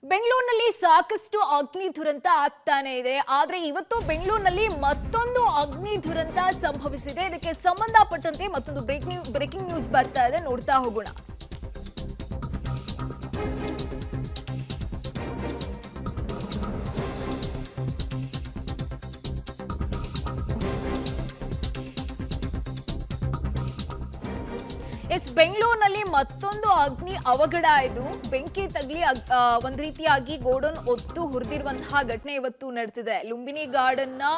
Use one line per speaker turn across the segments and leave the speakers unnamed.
ಬೆಂಗಳೂರಿನಲ್ಲಿ ಸಾಕಷ್ಟು ಅಗ್ನಿ ದುರಂತ ಆಗ್ತಾನೆ ಇದೆ. ಆದ್ರೆ ಇವತ್ತು ಬೆಂಗಳೂರಿನಲ್ಲಿ ಮತ್ತೊಂದು ಅಗ್ನಿ ದುರಂತ ಸಂಭವಿಸಿದೆ. ಇದಕ್ಕೆ ಸಂಬಂಧಪಟ್ಟಂತೆ ಮತ್ತೊಂದು ಬ್ರೇಕಿಂಗ್ ನ್ಯೂಸ್ ಬರ್ತಾ ಇದೆ, ನೋಡ್ತಾ ಹೋಗೋಣ. ಬೆಂಗಳೂರಿನಲ್ಲಿ ಮತ್ತೊಂದು ಅಗ್ನಿ ಅವಘಡ ಇದು. ಬೆಂಕಿ ತಗಲಿ ಒಂದ್ ರೀತಿಯಾಗಿ ಗೋಡೌನ್ ಒತ್ತು ಹುರಿದಿರುವಂತಹ ಘಟನೆ ಇವತ್ತು ನಡೆದಿದೆ. ಲುಂಬಿನಿ ಗಾರ್ಡನ್ ನ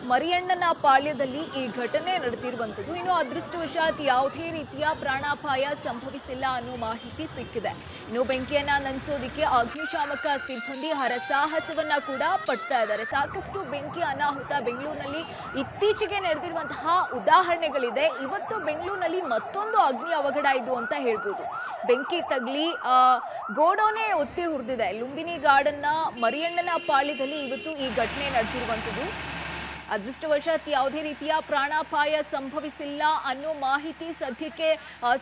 ಮರಿಯಣ್ಣನ ಪಾಳ್ಯದಲ್ಲಿ ಈ ಘಟನೆ ನಡೆದಿರುವಂತದ್ದು. ಇನ್ನು ಅದೃಷ್ಟವಶಾತ್ ಯಾವುದೇ ರೀತಿಯ ಪ್ರಾಣಾಪಾಯ ಸಂಭವಿಸಿಲ್ಲ ಅನ್ನೋ ಮಾಹಿತಿ ಸಿಕ್ಕಿದೆ. ಇನ್ನು ಬೆಂಕಿಯನ್ನ ನಂದಿಸೋದಿಕ್ಕೆ ಅಗ್ನಿಶಾಮಕ ಸಿಬ್ಬಂದಿ ಹರಸಾಹಸವನ್ನ ಕೂಡ ಪಡ್ತಾ ಇದ್ದಾರೆ. ಸಾಕಷ್ಟು ಬೆಂಕಿ ಅನಾಹುತ ಬೆಂಗಳೂರಿನಲ್ಲಿ ಇತ್ತೀಚೆಗೆ ನಡೆದಿರುವಂತಹ ಉದಾಹರಣೆಗಳಿದೆ. ಇವತ್ತು ಬೆಂಗಳೂರಿನಲ್ಲಿ ಮತ್ತೊಂದು ಅಗ್ನಿ ಅವಘಡ ಇದು ಅಂತ ಹೇಳ್ಬೋದು. ಬೆಂಕಿ ತಗಲಿ ಗೋಡೌನೇ ಒತ್ತಿ ಹುರಿದಿದೆ. ಲುಂಬಿನಿ ಗಾರ್ಡನ್ ನ ಮರಿಯಣ್ಣನ ಪಾಳ್ಯದಲ್ಲಿ ಇವತ್ತು ಈ ಘಟನೆ ನಡೆದಿರುವಂತದ್ದು. ಅದೃಷ್ಟವಶಾತ್ ಯಾವುದೇ ರೀತಿಯ ಪ್ರಾಣಾಪಾಯ ಸಂಭವಿಸಿಲ್ಲ ಅನ್ನೋ ಮಾಹಿತಿ ಸದ್ಯಕ್ಕೆ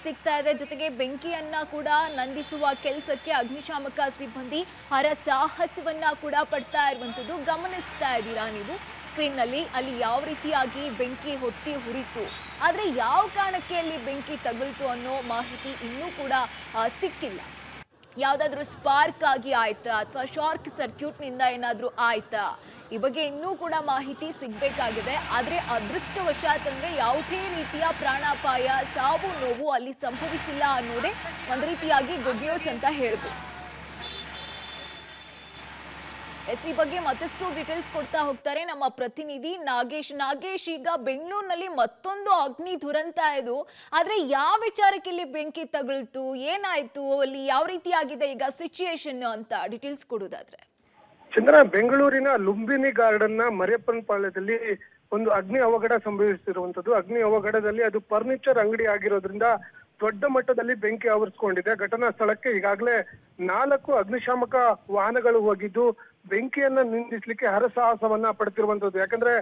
ಸಿಗ್ತಾ ಇದೆ. ಜೊತೆಗೆ ಬೆಂಕಿಯನ್ನ ಕೂಡ ನಂದಿಸುವ ಕೆಲಸಕ್ಕೆ ಅಗ್ನಿಶಾಮಕ ಸಿಬ್ಬಂದಿ ಹರಸಾಹಸವನ್ನ ಕೂಡ ಪಡ್ತಾ ಇರುವಂತದ್ದು ಗಮನಿಸ್ತಾ ಇದ್ದೀರಾ ನೀವು ಸ್ಕ್ರೀನ್ ನಲ್ಲಿ. ಅಲ್ಲಿ ಯಾವ ರೀತಿಯಾಗಿ ಬೆಂಕಿ ಹೊತ್ತಿ ಹುರಿತು, ಆದ್ರೆ ಯಾವ ಕಾರಣಕ್ಕೆ ಅಲ್ಲಿ ಬೆಂಕಿ ತಗುಲ್ತು ಅನ್ನೋ ಮಾಹಿತಿ ಇನ್ನೂ ಕೂಡ ಸಿಕ್ಕಿಲ್ಲ. ಯಾವುದಾದ್ರೂ ಸ್ಪಾರ್ಕ್ ಆಗಿ ಆಯ್ತಾ ಅಥವಾ ಶಾರ್ಟ್ ಸರ್ಕ್ಯೂಟ್ ನಿಂದ ಏನಾದ್ರೂ ಆಯ್ತಾ, ಈ ಬಗ್ಗೆ ಇನ್ನೂ ಕೂಡ ಮಾಹಿತಿ ಸಿಗಬೇಕಾಗಿದೆ. ಆದರೆ ಅದೃಷ್ಟವಶಾತ್ ಅಂದ್ರೆ ಯಾವುದೇ ರೀತಿಯ ಪ್ರಾಣಾಪಾಯ ಸಾವು ನೋವು ಅಲ್ಲಿ ಸಂಭವಿಸಿಲ್ಲ ಅನ್ನೋದೇ ಒಂದು ರೀತಿಯಾಗಿ ಗುಡ್ ನ್ಯೂಸ್ ಅಂತ ಹೇಳ್ಬೋದು. ಈ ಬಗ್ಗೆ ಮತ್ತಷ್ಟು ಡೀಟೇಲ್ಸ್ ಕೊಡ್ತಾ ಹೋಗ್ತಾರೆ ನಮ್ಮ ಪ್ರತಿನಿಧಿ ನಾಗೇಶ್. ಈಗ ಬೆಂಗಳೂರಿನಲ್ಲಿ ಮತ್ತೊಂದು ಅಗ್ನಿ ದುರಂತ ಇದು. ಆದ್ರೆ ಯಾವ ವಿಚಾರಕ್ಕೆ ಇಲ್ಲಿ ಬೆಂಕಿ ತಗುಲ್ತು, ಏನಾಯ್ತು, ಅಲ್ಲಿ ಯಾವ ರೀತಿ ಆಗಿದೆ ಈಗ ಸಿಚುಯೇಷನ್ ಅಂತ ಡೀಟೇಲ್ಸ್ ಕೊಡೋದಾದ್ರೆ.
ಚಂದ್ರ, ಬೆಂಗಳೂರಿನ ಲುಂಬಿನಿ ಗಾರ್ಡನ್ ನ ಮರಿಯಪ್ಪನ ಪಾಳ್ಯದಲ್ಲಿ ಒಂದು ಅಗ್ನಿ ಅವಘಡ ಸಂಭವಿಸಿರುವಂತದ್ದು. ಅಗ್ನಿ ಅವಘಡದಲ್ಲಿ ಅದು ಫರ್ನಿಚರ್ ಅಂಗಡಿ ಆಗಿರೋದ್ರಿಂದ ದೊಡ್ಡ ಮಟ್ಟದಲ್ಲಿ ಬೆಂಕಿ ಆವರಿಸಿಕೊಂಡಿದೆ. ಘಟನಾ ಸ್ಥಳಕ್ಕೆ ಈಗಾಗಲೇ 4 ಅಗ್ನಿಶಾಮಕ ವಾಹನಗಳು ಹೋಗಿದ್ದು ಬೆಂಕಿಯನ್ನ ನಿಂದಿಸ್ಲಿಕ್ಕೆ ಹರಸಾಹಸವನ್ನ ಪಡ್ತಿರುವಂತದ್ದು. ಯಾಕಂದ್ರೆ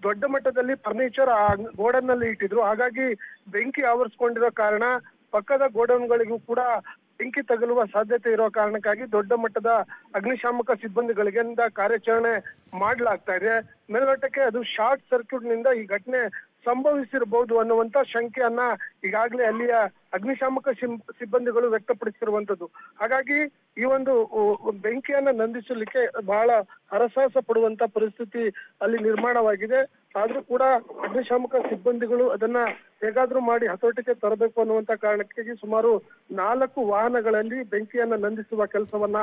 ದೊಡ್ಡ ಮಟ್ಟದಲ್ಲಿ ಫರ್ನಿಚರ್ ಗೋಡನ್ ನಲ್ಲಿ ಇಟ್ಟಿದ್ರು. ಹಾಗಾಗಿ ಬೆಂಕಿ ಆವರಿಸಿಕೊಂಡಿರೋ ಕಾರಣ ಪಕ್ಕದ ಗೋಡೌನ್ಗಳಿಗೂ ಕೂಡ ಬೆಂಕಿ ತಗುಲುವ ಸಾಧ್ಯತೆ ಇರೋ ಕಾರಣಕ್ಕಾಗಿ ದೊಡ್ಡ ಮಟ್ಟದ ಅಗ್ನಿಶಾಮಕ ಸಿಬ್ಬಂದಿಗಳಿಂದ ಕಾರ್ಯಾಚರಣೆ ಮಾಡಲಾಗ್ತಾ ಇದೆ. ಮೇಲ್ನೋಟಕ್ಕೆ ಅದು ಶಾರ್ಟ್ ಸರ್ಕ್ಯೂಟ್ ನಿಂದ ಈ ಘಟನೆ ಸಂಭವಿಸಿರಬಹುದು ಅನ್ನುವಂತ ಶಂಕೆಯನ್ನ ಈಗಾಗಲೇ ಅಲ್ಲಿಯ ಅಗ್ನಿಶಾಮಕ ಸಿಬ್ಬಂದಿಗಳು ವ್ಯಕ್ತಪಡಿಸಿರುವಂತದ್ದು. ಹಾಗಾಗಿ ಈ ಒಂದು ಬೆಂಕಿಯನ್ನ ನಂದಿಸಲಿಕ್ಕೆ ಬಹಳ ಹರಸಾಹಸ ಪಡುವಂತ ಪರಿಸ್ಥಿತಿ ಅಲ್ಲಿ ನಿರ್ಮಾಣವಾಗಿದೆ. ಆದ್ರೂ ಕೂಡ ಅಗ್ನಿಶಾಮಕ ಸಿಬ್ಬಂದಿಗಳು ಅದನ್ನ ಹೇಗಾದ್ರೂ ಮಾಡಿ ಹತೋಟಿಗೆ ತರಬೇಕು ಅನ್ನುವಂತ ಕಾರಣಕ್ಕಾಗಿ ಸುಮಾರು 4 ವಾಹನಗಳಲ್ಲಿ ಬೆಂಕಿಯನ್ನ ನಂದಿಸುವ ಕೆಲಸವನ್ನ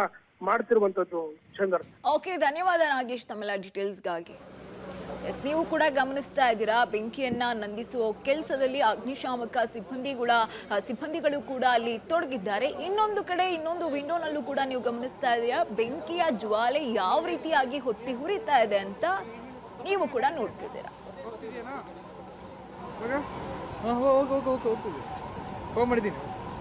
ಮಾಡ್ತಿರುವಂತದ್ದು. ಚಂದ್ರ,
ಓಕೆ, ಧನ್ಯವಾದ ನಾಗೇಶ್ ತಮ್ಮೆಲ್ಲ ಡೀಟೇಲ್ಸ್ಗಾಗಿ. ನೀವು ಕೂಡ ಗಮನಿಸ್ತಾ ಇದ್ದೀರಾ, ಬೆಂಕಿಯನ್ನ ನಂದಿಸುವ ಕೆಲಸದಲ್ಲಿ ಅಗ್ನಿಶಾಮಕ ಸಿಬ್ಬಂದಿಗಳು ಕೂಡ ಅಲ್ಲಿ ತೊಡಗಿದ್ದಾರೆ. ಇನ್ನೊಂದು ಕಡೆ ಇನ್ನೊಂದು ವಿಂಡೋನಲ್ಲೂ ಕೂಡ ನೀವು ಗಮನಿಸ್ತಾ ಇದ್ದೀರಾ, ಬೆಂಕಿಯ ಜ್ವಾಲೆ ಯಾವ ರೀತಿಯಾಗಿ ಹೊತ್ತಿ ಹುರಿತಾ ಇದೆ ಅಂತ ನೀವು ಕೂಡ ನೋಡ್ತಿದ್ದೀರಾ.
ಹೋಗಿ ಮಾಡಿದ್ದೀನಿ.